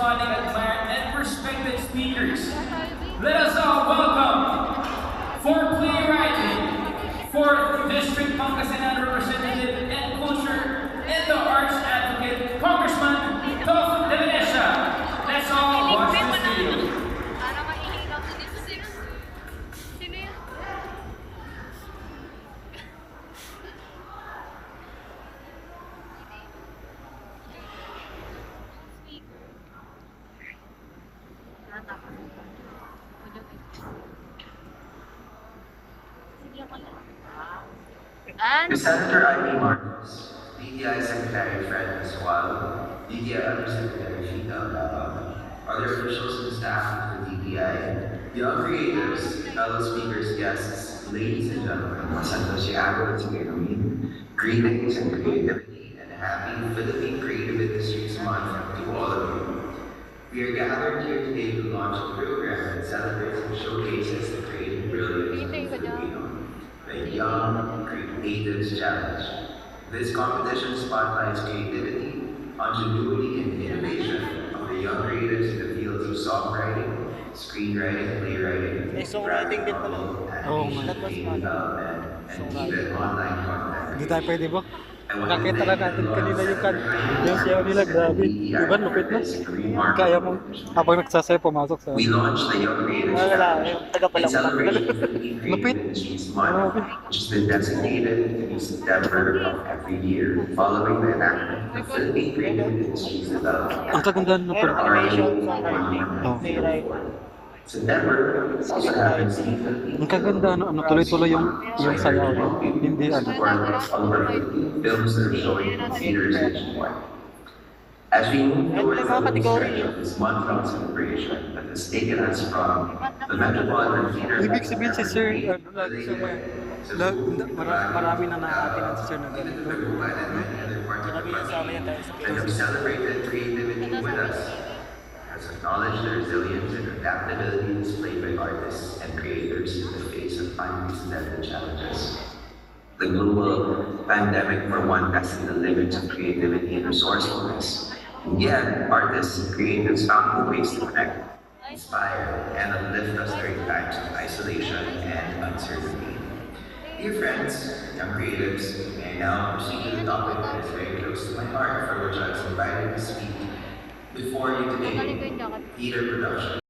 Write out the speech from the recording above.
corresponding admired and respected speakers. Let us all welcome for playwriting, for District Pangasinan Representative and Culture and the Arts Advocate, Congressman Toph De Venecia. Let's all watch this video. Para mahihiraw sa dito sino? Sino yun? Ms. Senator Ivy Marcos, DTI Secretary Fred Pascual, DTI Undersecretary Sheena Lava, other officials and staff of the DTI, young creators, fellow speakers, guests, ladies and gentlemen, Santos Iago and Tagayawin, greetings and creativity and happy Philippine Creative Industries Month to all of you. We are gathered here today to launch a program that celebrates and showcases the creative brilliance of the Filipino, the Young Creatives Challenge. This competition spotlights creativity, ingenuity, and innovation of the young creatives in the fields of songwriting, screenwriting, playwriting, graphic novel, animation, development, and even online content. Hindi tayo pwede ba? Nakita lang natin kanina yung sayaw nila, grabe. Diba, lupit na. Kaya mo, habang nagsasayaw, pumasok sa... We launched the Young Creatives Challenge in celebration of the Creative Industries Month, which has been designated in September of every year, following the enactment of the Philippine Creative Industries Development Ang kagandaan na pero... September also happens in the Philippines. Ang kaganda, ano, tuloy-tuloy yung sayaw. Hindi, ano. Films that are showing in theaters nationwide. As we move towards the stretch of this month-long celebration that has taken us from the Metropolitan Theater. Ibig sabihin si Sir, ano lang, marami na naatinan si Sir na ganito. Marami na and have celebrated creativity with us. Has acknowledged the resilience and adaptability displayed by artists and creators in the face of unprecedented challenges. The global pandemic, for one, tested the limits of creativity and resourcefulness. And yet, artists and creatives found new ways to connect, inspire, and uplift us during times of isolation and uncertainty. Dear friends, young creatives, may I now proceed to the topic that is very close to my heart, for which I was invited to speak before you today, theater production.